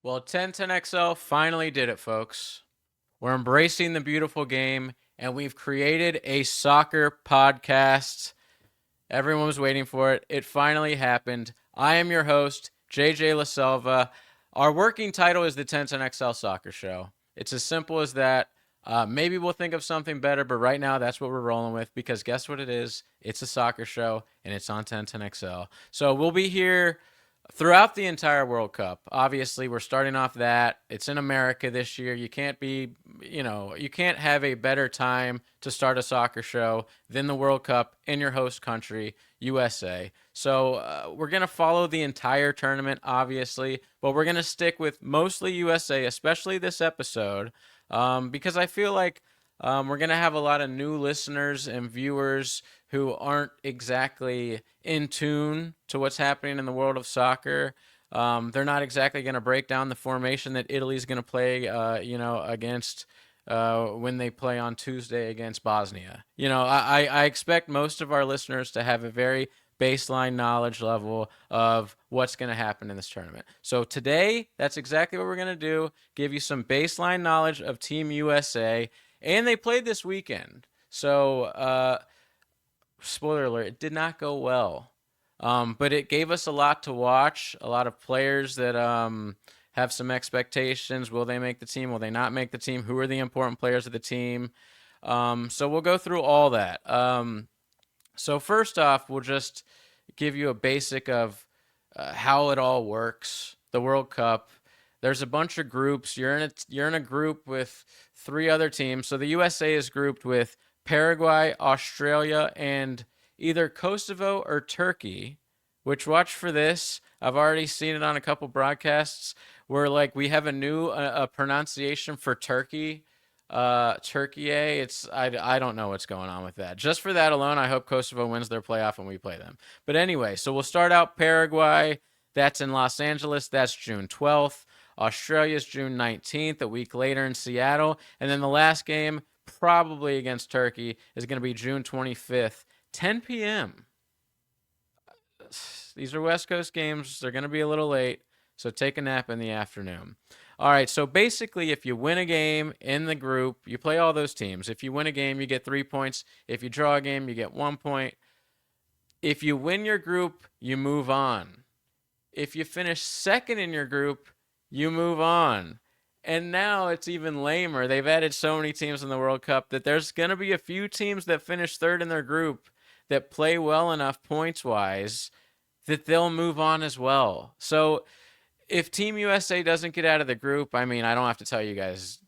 Well, 1010XL finally did it, folks. We're embracing the beautiful game, and we've created a soccer podcast. Everyone was waiting for it. It finally happened. I am your host, JJ Laselva. Our working title is the 1010XL Soccer Show. It's as simple as that. Maybe we'll think of something better, but right now that's what we're rolling with because guess what it is? It's a soccer show, and it's on 1010XL. So we'll be here throughout the entire World Cup. Obviously, we're starting off that. It's in America this year. You can't have a better time to start a soccer show than the World Cup in your host country, USA. So we're going to follow the entire tournament, obviously, but we're going to stick with mostly USA, especially this episode, because I feel like we're going to have a lot of new listeners and viewers who aren't exactly in tune to what's happening in the world of soccer. They're not exactly going to break down the formation that Italy's going to play, against when they play on Tuesday against Bosnia. I expect most of our listeners to have a very baseline knowledge level of what's going to happen in this tournament. So today, that's exactly what we're going to do. Give you some baseline knowledge of Team USA, and they played this weekend. So, spoiler alert, it did not go well. But it gave us a lot to watch, a lot of players that have some expectations. Will they make the team? Will they not make the team? Who are the important players of the team? So we'll go through all that. So first off, we'll just give you a basic of how it all works. The World Cup. There's a bunch of groups. You're in a group with three other teams. So the USA is grouped with Paraguay, Australia, and either Kosovo or Turkey. Which, watch for this. I've already seen it on a couple broadcasts where like we have a new pronunciation for Turkey. Turkey. I don't know what's going on with that. Just for that alone, I hope Kosovo wins their playoff when we play them. But anyway, so we'll start out Paraguay. That's in Los Angeles. That's June 12th. Australia's June 19th, a week later in Seattle. And then the last game, probably against Turkey, is going to be June 25th, 10 p.m. These are West Coast games. They're going to be a little late, so take a nap in the afternoon. All right, so basically, if you win a game in the group, you play all those teams. If you win a game, you get 3 points. If you draw a game, you get 1 point. If you win your group, you move on. If you finish second in your group, you move on. And now it's even lamer. They've added so many teams in the World Cup that there's going to be a few teams that finish third in their group that play well enough points wise that they'll move on as well. So if Team USA doesn't get out of the group, I mean, I don't have to tell you guys,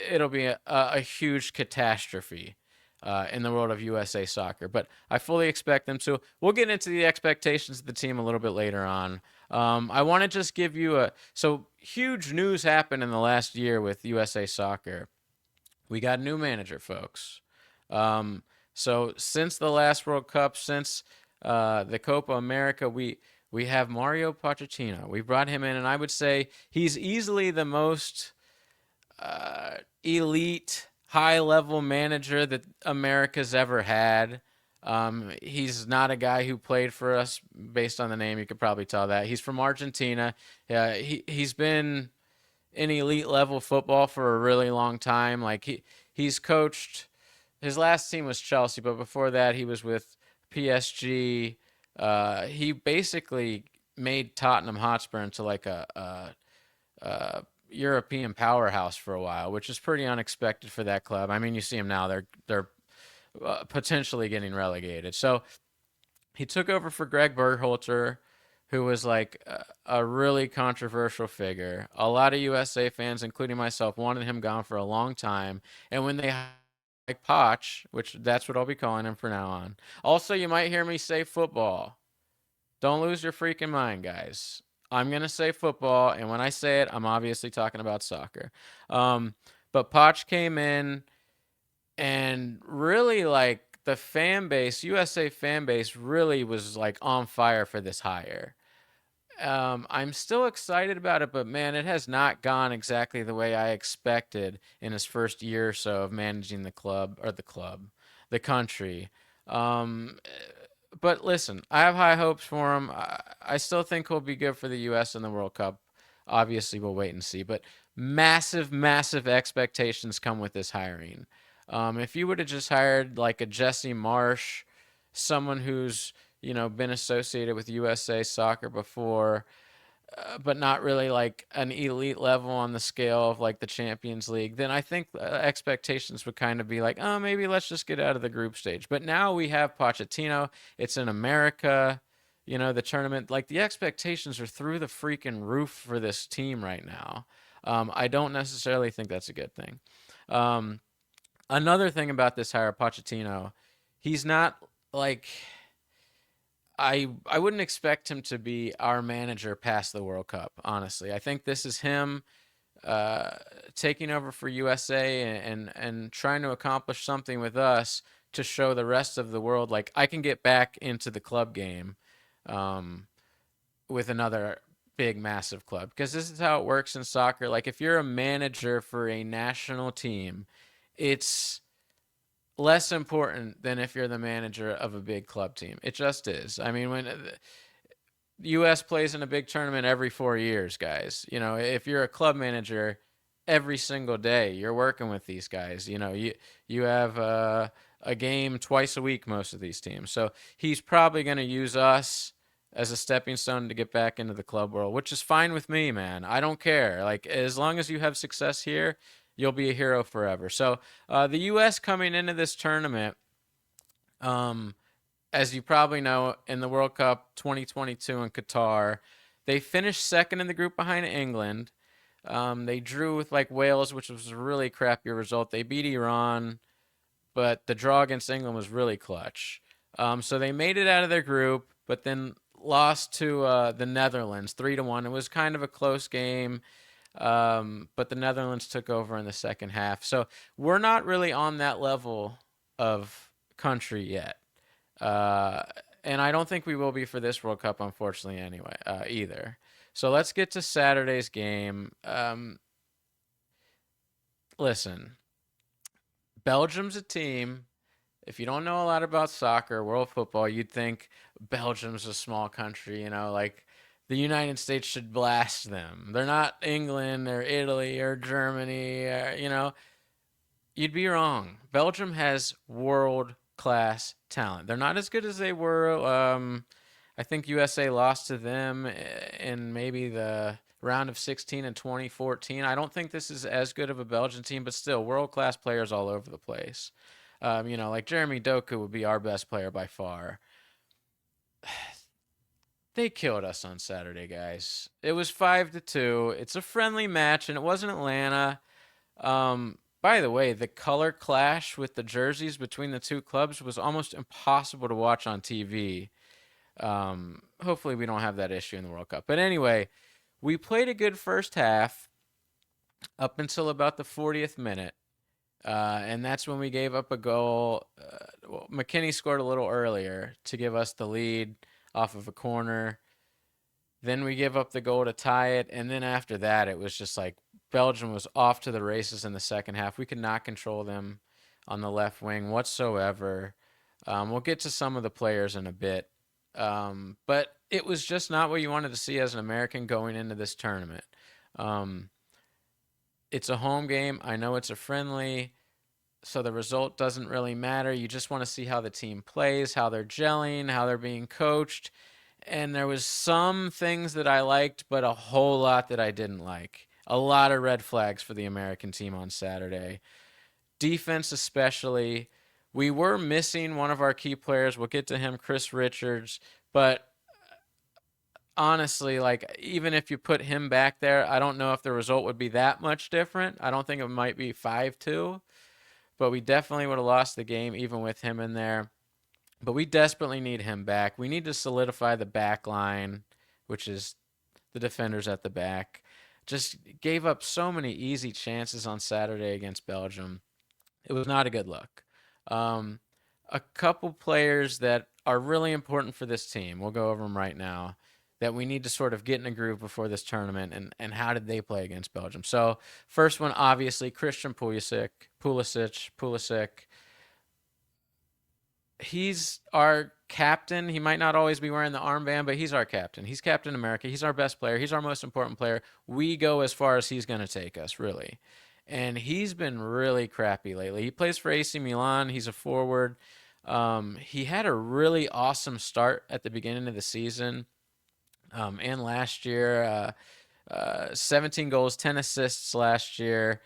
it'll be a huge catastrophe in the world of USA soccer. But I fully expect them to. We'll get into the expectations of the team a little bit later on. I want to just give you so huge news happened in the last year with USA soccer. We got a new manager, folks. So since the last World Cup, since the Copa America, we have Mario Pochettino. We brought him in, and I would say he's easily the most elite, high-level manager that America's ever had. He's not a guy who played for us based on the name. You could probably tell that. He's from Argentina. He's been in elite level football for a really long time. He's coached. His last team was Chelsea, but before that he was with PSG. He basically made Tottenham Hotspur into like a European powerhouse for a while, which is pretty unexpected for that club. I mean, you see them now; they're potentially getting relegated. So he took over for Greg Berhalter, who was like a really controversial figure. A lot of USA fans, including myself, wanted him gone for a long time. And when they like Poch, which that's what I'll be calling him from now on. Also, you might hear me say football. Don't lose your freaking mind, guys. I'm going to say football, and when I say it, I'm obviously talking about soccer. But Poch came in and really like the fan base, USA fan base really was like on fire for this hire. I'm still excited about it, but man, it has not gone exactly the way I expected in his first year or so of managing the country. Um, but listen, I have high hopes for him. I still think he'll be good for the U.S. in the World Cup. obviously we'll wait and see. But massive, massive expectations come with this hiring. If you would have just hired like a Jesse Marsh, someone who's been associated with USA Soccer before, but not really like an elite level on the scale of like the Champions League, then I think expectations would kind of be like, oh, maybe let's just get out of the group stage. But now we have Pochettino. It's in America. The tournament, like the expectations are through the freaking roof for this team right now. I don't necessarily think that's a good thing. Um, Another thing about this hire, Pochettino, he's not like I wouldn't expect him to be our manager past the World Cup. Honestly, I think this is him uh, taking over for USA and trying to accomplish something with us to show the rest of the world like I can get back into the club game um, with another big massive club, because this is how it works in soccer. Like if you're a manager for a national team, it's less important than if you're the manager of a big club team. It just is. I mean, when the U.S. plays in a big tournament every 4 years, guys, if you're a club manager, every single day you're working with these guys. You have a game twice a week, most of these teams. So he's probably going to use us as a stepping stone to get back into the club world, which is fine with me, man. I don't care. Like as long as you have success here, you'll be a hero forever. So the U.S. coming into this tournament, um, as you probably know, in the World Cup 2022 in Qatar, they finished second in the group behind England. They drew with like Wales, which was a really crappy result. They beat Iran, but the draw against England was really clutch. So they made it out of their group, but then lost to the Netherlands 3-1. It was kind of a close game, but the Netherlands took over in the second half. So we're not really on that level of country yet. Uh, and I don't think we will be for this World Cup, unfortunately, anyway, either. So let's get to Saturday's game. Listen, Belgium's a team. If you don't know a lot about soccer, world football, you'd think Belgium's a small country, like the United States should blast them. They're not England or Italy or Germany, you'd be wrong. Belgium has world class talent. They're not as good as they were. I think USA lost to them in maybe the round of 16 in 2014. I don't think this is as good of a Belgian team, but still world class players all over the place. Like Jeremy Doku would be our best player by far. They killed us on Saturday, guys. It was 5-2. It's a friendly match, and it wasn't Atlanta. By the way, the color clash with the jerseys between the two clubs was almost impossible to watch on TV. Hopefully, we don't have that issue in the World Cup. But anyway, we played a good first half up until about the 40th minute. And that's when we gave up a goal. Well, McKinney scored a little earlier to give us the lead off of a corner. Then we give up the goal to tie it. And then after that, it was just like Belgium was off to the races in the second half. We could not control them on the left wing whatsoever. We'll get to some of the players in a bit. But it was just not what you wanted to see as an American going into this tournament. Um, it's a home game. I know it's a friendly, so the result doesn't really matter. You just want to see how the team plays, how they're gelling, how they're being coached. And there was some things that I liked, but a whole lot that I didn't like. A lot of red flags for the American team on Saturday. Defense especially. We were missing one of our key players. We'll get to him, Chris Richards, but honestly, like even if you put him back there, I don't know if the result would be that much different. I don't think it might be 5-2, but we definitely would have lost the game even with him in there. But we desperately need him back. We need to solidify the back line, which is the defenders at the back. Just gave up so many easy chances on Saturday against Belgium. It was not a good look. Um, a couple players that are really important for this team. We'll go over them right now. That we need to sort of get in a groove before this tournament, and how did they play against Belgium? So first one, obviously, Christian Pulisic. he's our captain. He might not always be wearing the armband, but he's our captain. He's Captain America. He's our best player. He's our most important player. We go as far as he's going to take us, really. And he's been really crappy lately. He plays for AC Milan. He's a forward. He had a really awesome start at the beginning of the season and last year. 17 goals, 10 assists last year.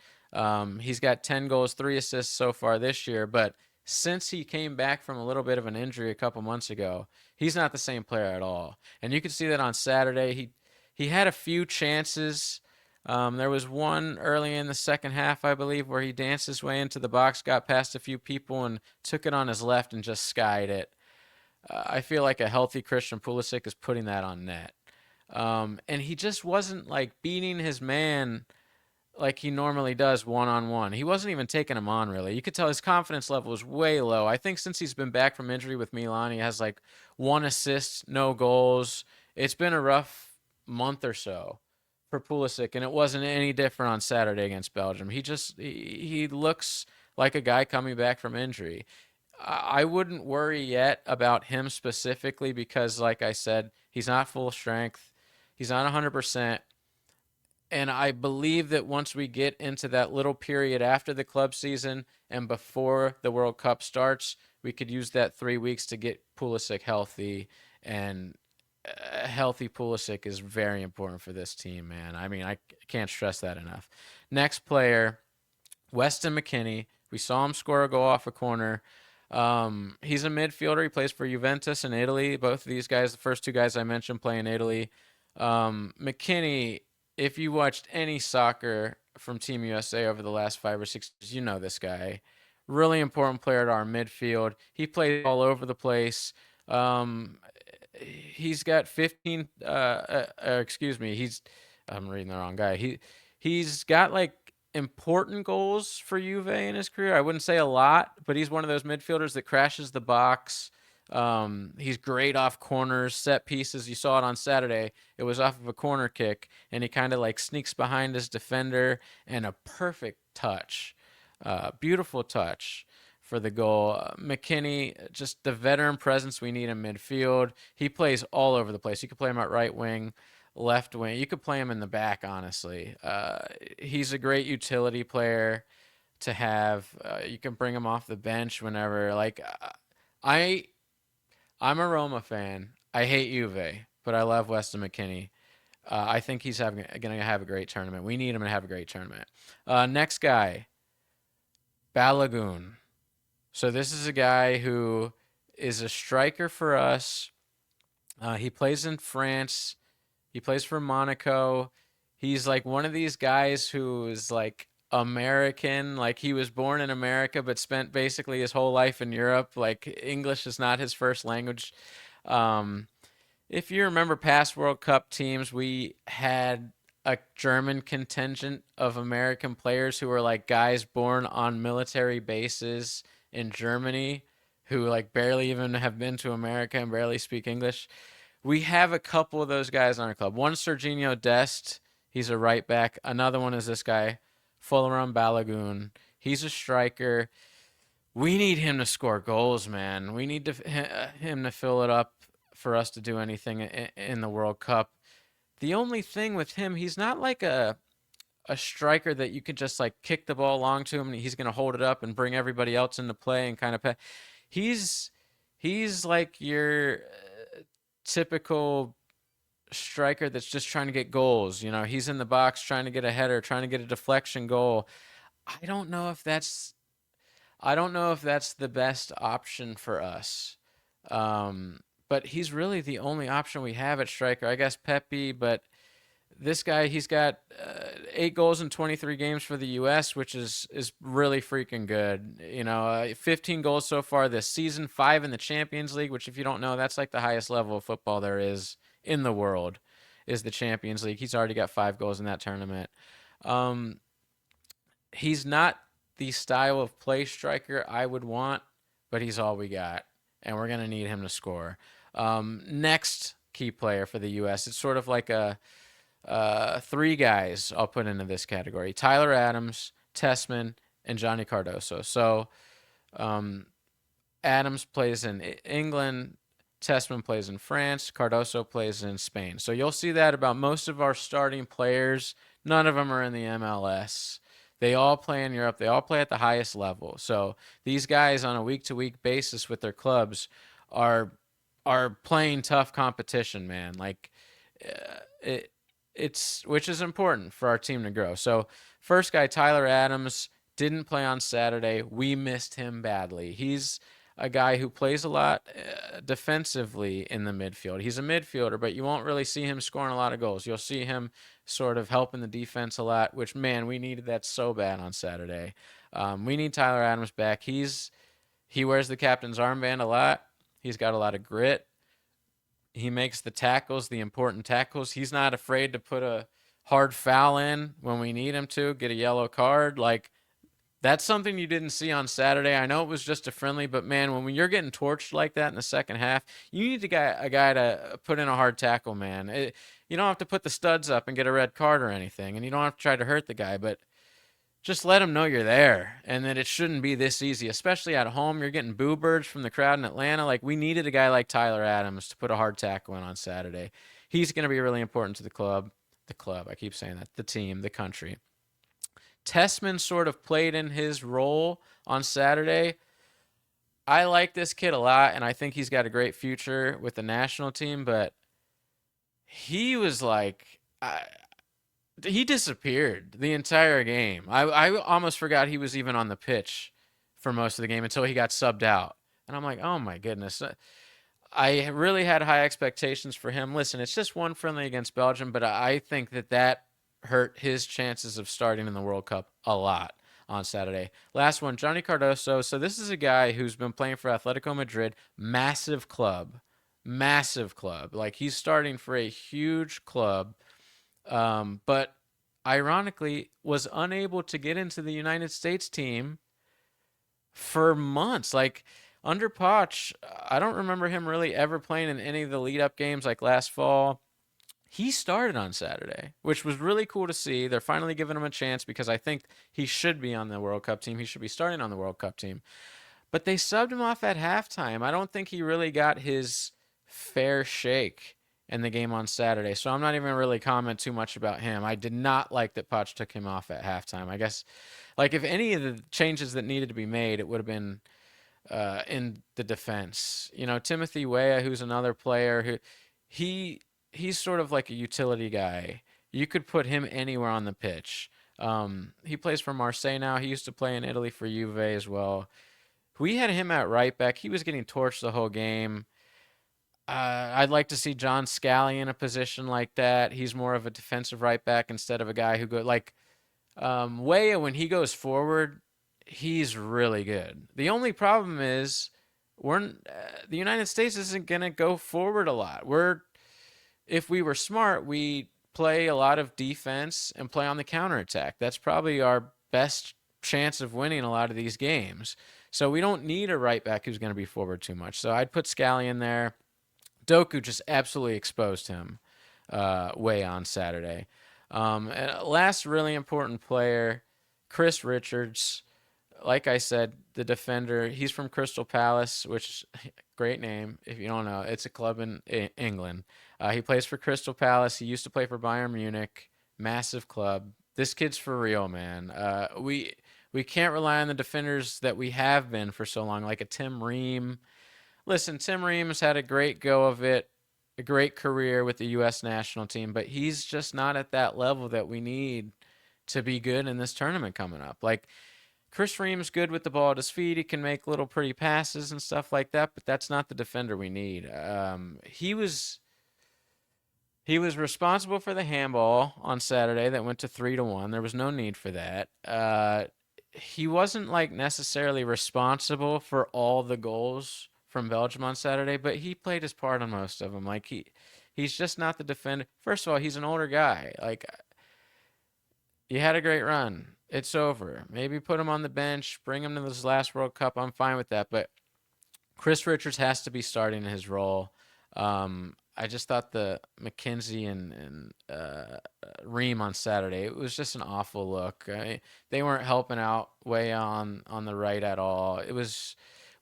He's got 10 goals, 3 assists so far this year. But since he came back from a little bit of an injury a couple months ago, he's not the same player at all. And you could see that on Saturday. He had a few chances. There was one early in the second half, I believe, where he danced his way into the box, got past a few people, and took it on his left and just skied it. I feel like a healthy Christian Pulisic is putting that on net. And he just wasn't like beating his man like he normally does one on one. He wasn't even taking him on really. You could tell his confidence level was way low. I think since he's been back from injury with Milan, he has like 1 assist, no goals. It's been a rough month or so for Pulisic, and it wasn't any different on Saturday against Belgium. He looks like a guy coming back from injury. I wouldn't worry yet about him specifically because, like I said, he's not full strength. He's not 100%. And I believe that once we get into that little period after the club season and before the World Cup starts, we could use that 3 weeks to get Pulisic healthy. And a healthy Pulisic is very important for this team, man. I mean, I can't stress that enough. Next player, Weston McKennie. We saw him score a goal off a corner. He's a midfielder. He plays for Juventus in Italy. Both of these guys, the first two guys I mentioned, play in Italy. McKennie, if you watched any soccer from Team USA over the last 5 or 6 years, you know this guy. Really important player to our midfield. He plays all over the place. Um, he's got 15. Excuse me. I'm reading the wrong guy. He's got like important goals for Juve in his career. I wouldn't say a lot, but he's one of those midfielders that crashes the box. He's great off corners, set pieces. You saw it on Saturday. It was off of a corner kick, and he kind of like sneaks behind his defender and a perfect touch. Beautiful touch for the goal. McKennie, just the veteran presence we need in midfield. He plays all over the place. You could play him at right wing, left wing. You could play him in the back, honestly. He's a great utility player to have. You can bring him off the bench whenever. Like, I, I'm a Roma fan. I hate Juve, but I love Weston McKennie. I think he's going to have a great tournament. We need him to have a great tournament. Next guy, Balogun. So this is a guy who is a striker for us. He plays in France. He plays for Monaco. He's like one of these guys who is like American, like he was born in America but spent basically his whole life in Europe. Like English is not his first language. Um, if you remember past World Cup teams, we had a German contingent of American players who were like guys born on military bases in Germany who like barely even have been to America and barely speak English. We have a couple of those guys on our club. One, Serginho Dest. He's a right back. Another one is this guy, Folarin Balogun. He's a striker. We need him to score goals, man. We need him to fill it up for us to do anything in the World Cup. The only thing with him, he's not like a striker that you could just like kick the ball long to him and he's going to hold it up and bring everybody else into play and kind of he's he's like your typical striker that's just trying to get goals. You know, he's in the box trying to get a header, trying to get a deflection goal. I don't know if that's I don't know if that's the best option for us. But he's really the only option we have at striker. I guess Pepe, but this guy, he's got 8 goals in 23 games for the U.S., which is really freaking good. 15 goals so far this season, 5 in the Champions League, which if you don't know, that's like the highest level of football there is in the world, is the Champions League. He's already got 5 goals in that tournament. Um, he's not the style of play striker I would want, but he's all we got, and we're gonna need him to score. Next key player for the U.S., it's sort of like a 3 guys I'll put into this category: Tyler Adams, Tessman, and Johnny Cardoso. So, um, Adams plays in England, Tessman plays in France, Cardoso plays in Spain. So you'll see that about most of our starting players. None of them are in the MLS. They all play in Europe. They all play at the highest level. So these guys on a week-to-week basis with their clubs are playing tough competition, man. Like it it's which is important for our team to grow. So first guy, Tyler Adams, didn't play on Saturday. We missed him badly. He's a guy who plays a lot defensively in the midfield. He's a midfielder, but you won't really see him scoring a lot of goals. You'll see him sort of helping the defense a lot, which, man, we needed that so bad on Saturday. We need Tyler Adams back. He wears the captain's armband a lot. He's got a lot of grit. He makes the tackles, the important tackles. He's not afraid to put a hard foul in when we need him to, get a yellow card. Like, that's something you didn't see on Saturday. I know it was just a friendly, but man, when you're getting torched like that in the second half, you need a guy to put in a hard tackle, man. You don't have to put the studs up and get a red card or anything, and you don't have to try to hurt the guy, but just let him know you're there and that it shouldn't be this easy, especially at home. You're getting boo birds from the crowd in Atlanta. Like, we needed a guy like Tyler Adams to put a hard tackle in on Saturday. He's going to be really important to the club. The club, I keep saying that. The team, the country. Tessman sort of played in his role on Saturday. I like this kid a lot, and I think he's got a great future with the national team, but he was like, he disappeared the entire game. I almost forgot he was even on the pitch for most of the game until he got subbed out. And I'm like, oh my goodness. I really had high expectations for him. Listen, it's just one friendly against Belgium, but I think that hurt his chances of starting in the World Cup a lot on Saturday. Last one, Johnny Cardoso. So this is a guy who's been playing for Atletico Madrid, massive club, massive club. Like, he's starting for a huge club, but ironically was unable to get into the United States team for months. Like, under Poch, I don't remember him really ever playing in any of the lead up games like last fall. He started on Saturday, which was really cool to see. They're finally giving him a chance because I think he should be on the World Cup team. He should be starting on the World Cup team. But they subbed him off at halftime. I don't think he really got his fair shake in the game on Saturday. So I'm not even really comment too much about him. I did not like that Poch took him off at halftime. I guess, like, if any of the changes that needed to be made, it would have been in the defense. You know, Timothy Weah, who's another player who he he's sort of like a utility guy. You could put him anywhere on the pitch. He plays for Marseille now. He used to play in Italy for Juve as well. We had him at right back. He was getting torched the whole game. I'd like to see John Scally in a position like that. He's more of a defensive right back instead of a guy who go like Weah. When he goes forward, he's really good. The only problem is the United States isn't gonna go forward a lot. If we were smart, we play a lot of defense and play on the counterattack. That's probably our best chance of winning a lot of these games. So we don't need a right back who's going to be forward too much. So I'd put Scally in there. Doku just absolutely exposed him way on Saturday. And last really important player, Chris Richards. Like I said, the defender. He's from Crystal Palace, which great name if you don't know. It's a club in England. He plays for Crystal Palace. He used to play for Bayern Munich, massive club. This kid's for real, man. We can't rely on the defenders that we have been for so long, like a Tim Ream. Listen, Tim Ream's had a great go of it, a great career with the U.S. national team, but he's just not at that level that we need to be good in this tournament coming up. Like, Chris Ream's good with the ball at his feet. He can make little pretty passes and stuff like that, but that's not the defender we need. He was responsible for the handball on Saturday that went to 3-1. There was no need for that. He wasn't like necessarily responsible for all the goals from Belgium on Saturday, but he played his part on most of them. Like, he's just not the defender. First of all, he's an older guy. Like, you had a great run. It's over. Maybe put him on the bench, bring him to this last World Cup. I'm fine with that. But Chris Richards has to be starting his role. I just thought the McKenzie and Ream on Saturday, it was just an awful look. They weren't helping out way on the right at all.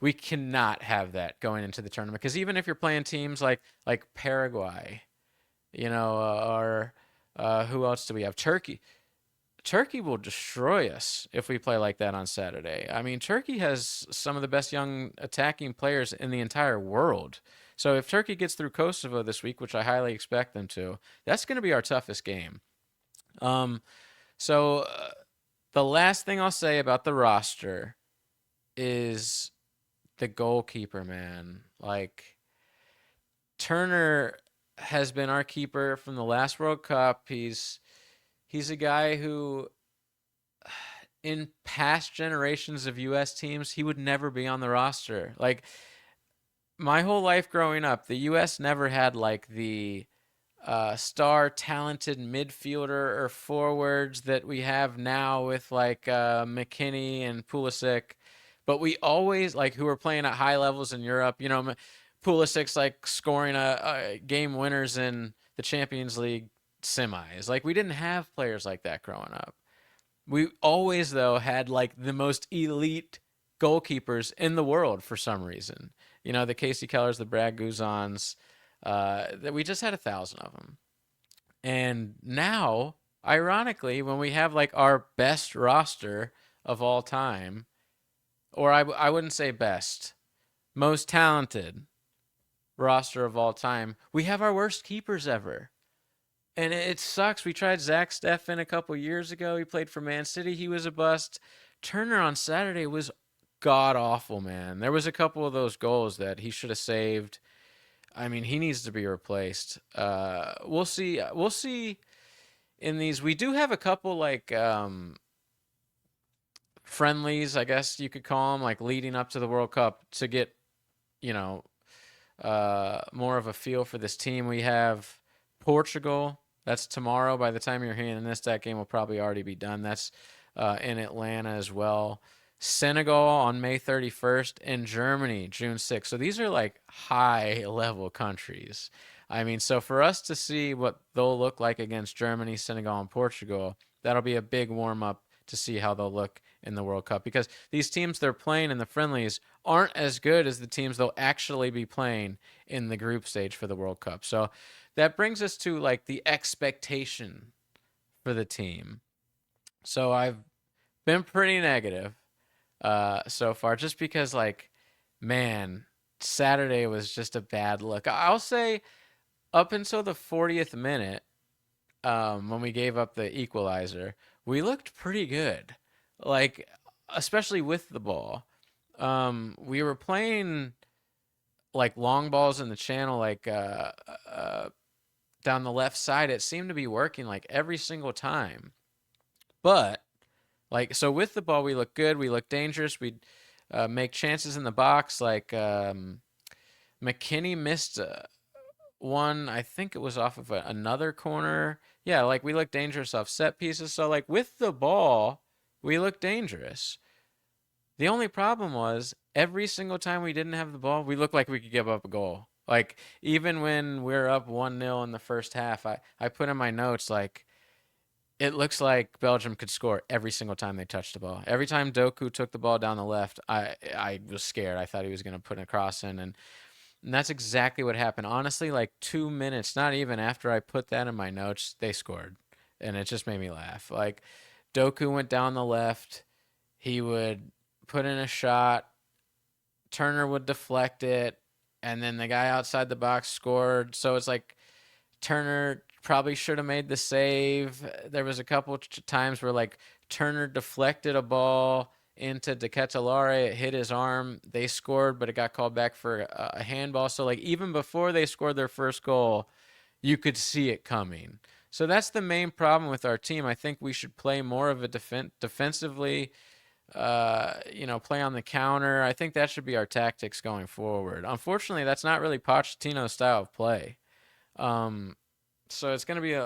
We cannot have that going into the tournament because even if you're playing teams like Paraguay, or who else do we have? Turkey. Turkey will destroy us if we play like that on Saturday. I mean, Turkey has some of the best young attacking players in the entire world. So if Turkey gets through Kosovo this week, which I highly expect them to, that's going to be our toughest game. Um, so the last thing I'll say about the roster is the goalkeeper, man. Like Turner has been our keeper from the last World Cup. He's a guy who in past generations of US teams, he would never be on the roster. Like my whole life growing up, the US never had like the star talented midfielder or forwards that we have now with like McKinney and Pulisic. But we always like who are playing at high levels in Europe. Pulisic's like scoring a game winners in the Champions League semis. Like we didn't have players like that growing up. We always though had like the most elite goalkeepers in the world for some reason. The Casey Kellers, the Brad Guzans, that we just had 1,000 of them. And now, ironically, when we have like our best roster of all time, or I wouldn't say best, most talented roster of all time, we have our worst keepers ever. And it sucks. We tried Zach Steffen a couple years ago. He played for Man City. He was a bust. Turner on Saturday was god awful, man. There was a couple of those goals that he should have saved. I mean, he needs to be replaced. We'll see. We'll see in these. We do have a couple like friendlies, I guess you could call them, like leading up to the World Cup to get, you know, more of a feel for this team. We have Portugal. That's tomorrow. By the time you're hearing this, that game will probably already be done. That's in Atlanta as well. Senegal on May 31st and Germany June 6th. So these are like high level countries. I mean, so for us to see what they'll look like against Germany, Senegal, and Portugal, that'll be a big warm up to see how they'll look in the World Cup because these teams they're playing in the friendlies aren't as good as the teams they'll actually be playing in the group stage for the World Cup. So that brings us to like the expectation for the team. So I've been pretty negative so far just because like man, Saturday was just a bad look. I'll say up until the 40th minute when we gave up the equalizer, we looked pretty good. Like, especially with the ball. We were playing like long balls in the channel, like down the left side. It seemed to be working like every single time. But, like, so with the ball, we look good. We look dangerous. We make chances in the box. Like, McKinney missed one, I think it was off of another corner. Yeah, like we look dangerous off set pieces. So like with the ball, we look dangerous. The only problem was every single time we didn't have the ball, we looked like we could give up a goal. Like even when we're up 1-0 in the first half, I put in my notes like it looks like Belgium could score every single time they touched the ball. Every time Doku took the ball down the left, I was scared. I thought he was going to put a cross in and that's exactly what happened. Honestly, like 2 minutes, not even after I put that in my notes, they scored. And it just made me laugh. Like, Doku went down the left. He would put in a shot. Turner would deflect it. And then the guy outside the box scored. So it's like Turner probably should have made the save. There was a couple times where, like, Turner deflected a ball into De Ketelaere. It hit his arm. They scored, but it got called back for a handball. So, like, even before they scored their first goal, you could see it coming. So that's the main problem with our team. I think we should play more of a defensively, play on the counter. I think that should be our tactics going forward. Unfortunately, that's not really Pochettino's style of play. So it's going to be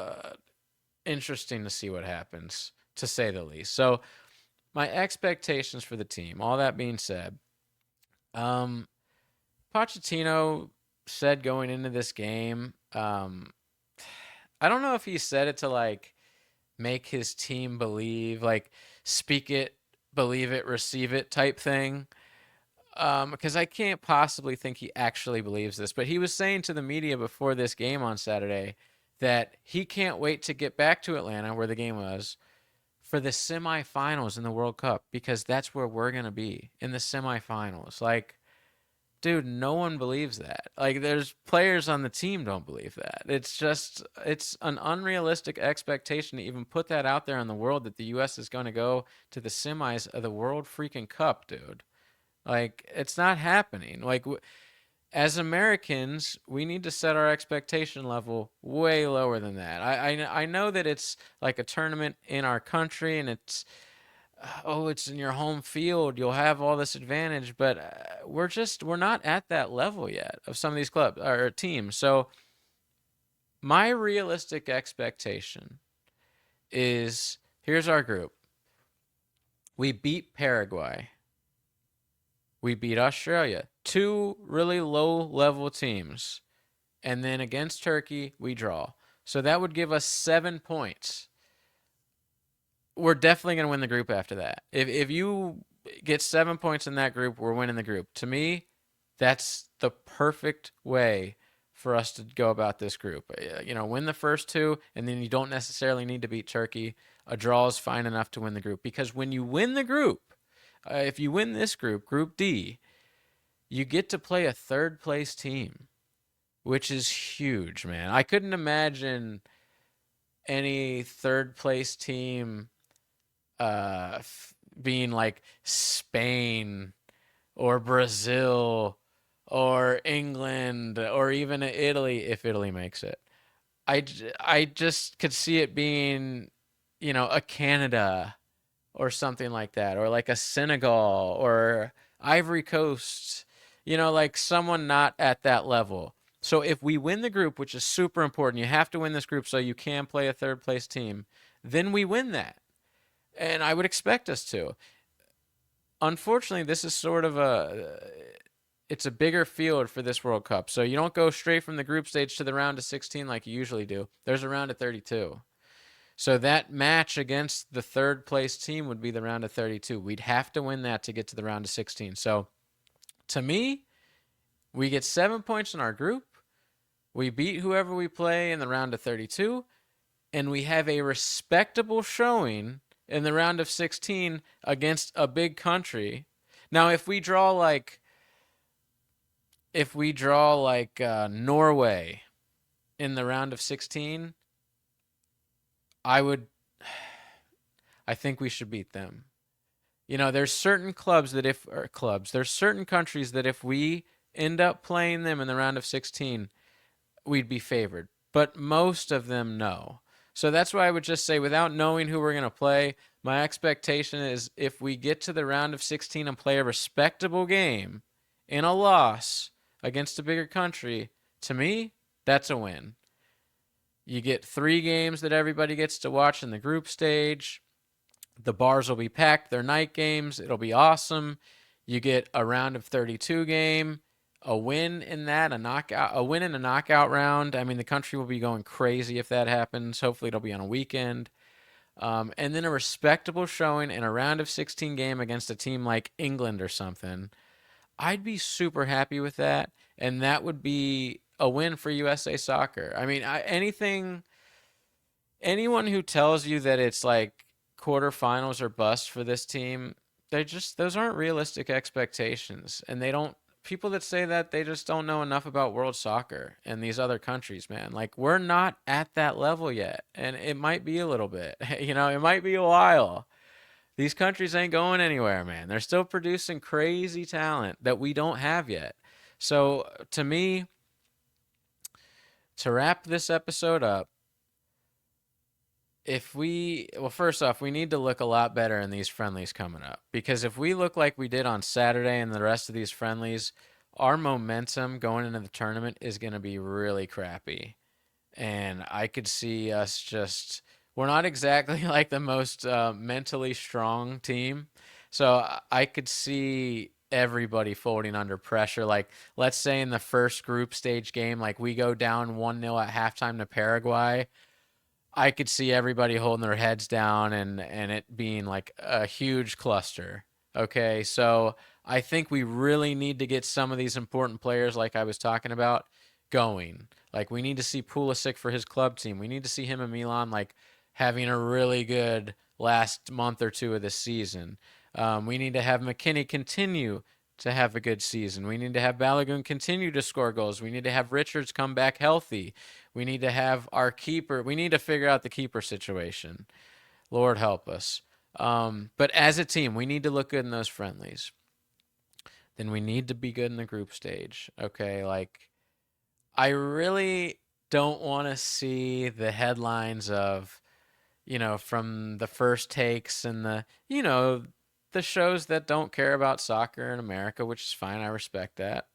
interesting to see what happens, to say the least. So my expectations for the team, all that being said, Pochettino said going into this game, I don't know if he said it to like make his team believe, like speak it, believe it, receive it type thing. because I can't possibly think he actually believes this, but he was saying to the media before this game on Saturday that he can't wait to get back to Atlanta, where the game was, for the semifinals in the World Cup, because that's where we're gonna be, in the semifinals. Like, dude, no one believes that. Like, there's players on the team don't believe that. It's an unrealistic expectation to even put that out there in the world, that the U.S. is going to go to the semis of the World freaking Cup, dude. Like, it's not happening. Like, as Americans, we need to set our expectation level way lower than that. I know that it's like a tournament in our country, and it's in your home field. You'll have all this advantage, but we're not at that level yet of some of these clubs or teams. So my realistic expectation is, here's our group. We beat Paraguay. We beat Australia. Two really low level teams. And then against Turkey, we draw. So that would give us 7 points. We're definitely going to win the group after that. If you get 7 points in that group, we're winning the group. To me, that's the perfect way for us to go about this group. Win the first two, and then you don't necessarily need to beat Turkey. A draw is fine enough to win the group. Because when you win the group, if you win this group, Group D, you get to play a third place team, which is huge, man. I couldn't imagine any third place team being like Spain or Brazil or England or even Italy, if Italy makes it. I just could see it being, a Canada or something like that, or like a Senegal or Ivory Coast, like someone not at that level. So if we win the group, which is super important, you have to win this group so you can play a third place team, then we win that. And I would expect us to. Unfortunately, this is sort of it's a bigger field for this World Cup. So you don't go straight from the group stage to the round of 16 like you usually do. There's a round of 32. So that match against the third place team would be the round of 32. We'd have to win that to get to the round of 16. So to me, we get 7 points in our group. We beat whoever we play in the round of 32. And we have a respectable showing in the round of 16 against a big country. Now, if we draw like Norway in the round of 16, I think we should beat them. There's certain there's certain countries that if we end up playing them in the round of 16, we'd be favored. But most of them, no. So that's why I would just say, without knowing who we're going to play, my expectation is if we get to the round of 16 and play a respectable game in a loss against a bigger country, to me, that's a win. You get 3 games that everybody gets to watch in the group stage. The bars will be packed. They're night games. It'll be awesome. You get a round of 32 game, a win in that, a win in a knockout round. I mean, the country will be going crazy if that happens. Hopefully, it'll be on a weekend. And then a respectable showing in a round of 16 game against a team like England or something. I'd be super happy with that, and that would be a win for USA Soccer. I mean, anyone who tells you that it's like quarterfinals or bust for this team, those aren't realistic expectations, and people that say that, they just don't know enough about world soccer and these other countries, man. Like, we're not at that level yet, and it might be a little bit. It might be a while. These countries ain't going anywhere, man. They're still producing crazy talent that we don't have yet. So, to me, to wrap this episode up, first off, we need to look a lot better in these friendlies coming up. Because if we look like we did on Saturday and the rest of these friendlies, our momentum going into the tournament is going to be really crappy. And I could see us we're not exactly like the most mentally strong team. So I could see everybody folding under pressure. Like, let's say in the first group stage game, like we go down 1-0 at halftime to Paraguay. I could see everybody holding their heads down and it being like a huge cluster. Okay, so I think we really need to get some of these important players, like I was talking about, going. Like we need to see Pulisic for his club team. We need to see him and Milan like having a really good last month or two of the season. We need to have McKinney continue to have a good season. We need to have Balogun continue to score goals. We need to have Richards come back healthy. We need to have our keeper. We need to figure out the keeper situation. Lord help us. But as a team, we need to look good in those friendlies. Then we need to be good in the group stage. Okay, like I really don't want to see the headlines of, from the first takes and the shows that don't care about soccer in America, which is fine. I respect that.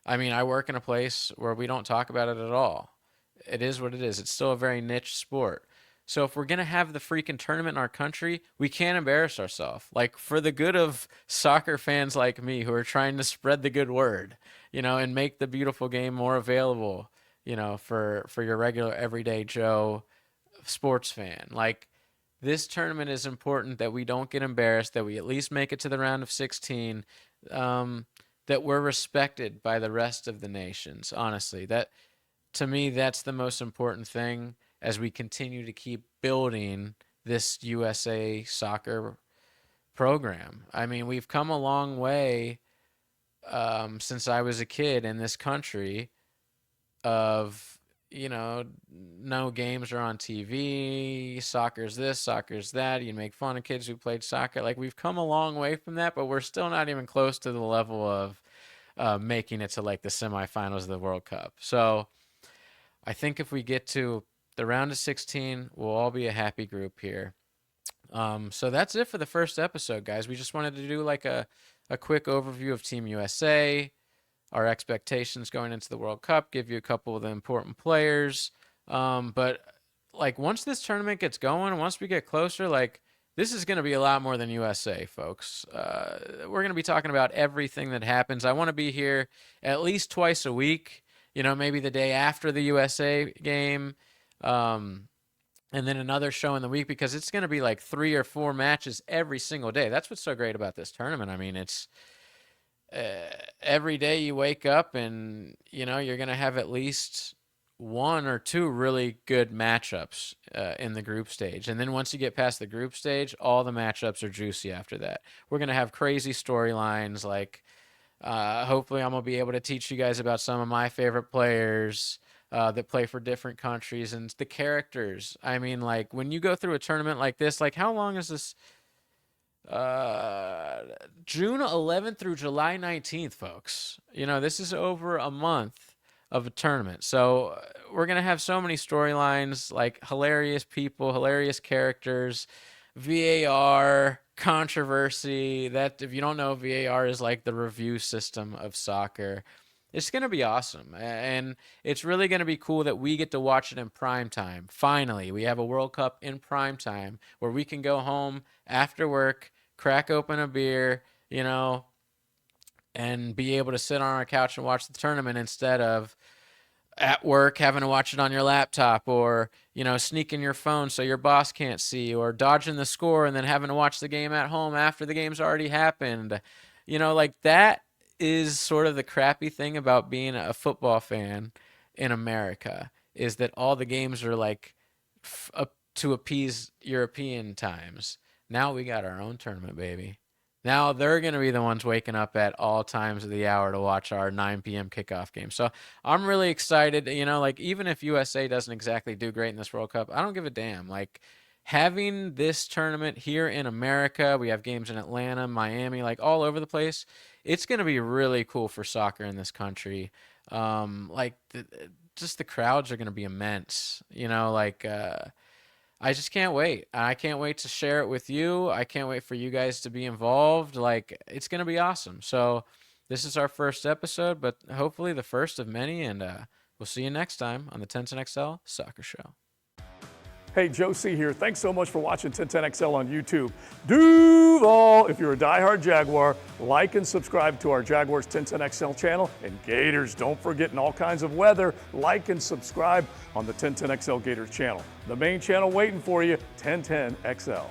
I mean, I work in a place where we don't talk about it at all. It is what it is. It's still a very niche sport. So if we're going to have the freaking tournament in our country, we can't embarrass ourselves. Like for the good of soccer fans like me who are trying to spread the good word, and make the beautiful game more available, for your regular everyday Joe sports fan. Like this tournament is important that we don't get embarrassed, that we at least make it to the round of 16, that we're respected by the rest of the nations. Honestly, that to me, that's the most important thing as we continue to keep building this USA soccer program. I mean, we've come a long way since I was a kid in this country of, no games are on TV, soccer's this, soccer's that. You make fun of kids who played soccer. Like, we've come a long way from that, but we're still not even close to the level of making it to, like, the semifinals of the World Cup. So I think if we get to the round of 16, we'll all be a happy group here. So that's it for the first episode, guys. We just wanted to do like a quick overview of Team USA, our expectations going into the World Cup, give you a couple of the important players. But like once this tournament gets going, once we get closer, like this is going to be a lot more than USA, folks. We're going to be talking about everything that happens. I want to be here at least twice a week, maybe the day after the USA game. And then another show in the week because it's going to be like 3 or 4 matches every single day. That's what's so great about this tournament. I mean, it's every day you wake up and, you're going to have at least 1 or 2 really good matchups in the group stage. And then once you get past the group stage, all the matchups are juicy after that. We're going to have crazy storylines like hopefully I'm going to be able to teach you guys about some of my favorite players that play for different countries and the characters. I mean, like when you go through a tournament like this, like how long is this? June 11th through July 19th, folks. This is over a month of a tournament. So we're going to have so many storylines, like hilarious people, hilarious characters, VAR, controversy. That if you don't know, VAR is like the review system of soccer. It's going to be awesome. And it's really going to be cool that we get to watch it in prime time. Finally, we have a World Cup in prime time where we can go home after work, crack open a beer, and be able to sit on our couch and watch the tournament instead of at work having to watch it on your laptop or, sneaking your phone so your boss can't see or dodging the score and then having to watch the game at home after the game's already happened. Like that is sort of the crappy thing about being a football fan in America is that all the games are like up to appease European times. Now we got our own tournament, baby. Now they're going to be the ones waking up at all times of the hour to watch our 9 p.m. kickoff game. So I'm really excited. Like even if USA doesn't exactly do great in this World Cup, I don't give a damn. Like having this tournament here in America, we have games in Atlanta, Miami, like all over the place. It's going to be really cool for soccer in this country. Just the crowds are going to be immense. I just can't wait. I can't wait to share it with you. I can't wait for you guys to be involved. Like, it's going to be awesome. So, this is our first episode, but hopefully the first of many. And we'll see you next time on the 1010XL Soccer Show. Hey, Joe C here. Thanks so much for watching 1010XL on YouTube. Duval, if you're a diehard Jaguar, like and subscribe to our Jaguars 1010XL channel. And Gators, don't forget in all kinds of weather, like and subscribe on the 1010XL Gators channel. The main channel waiting for you, 1010XL.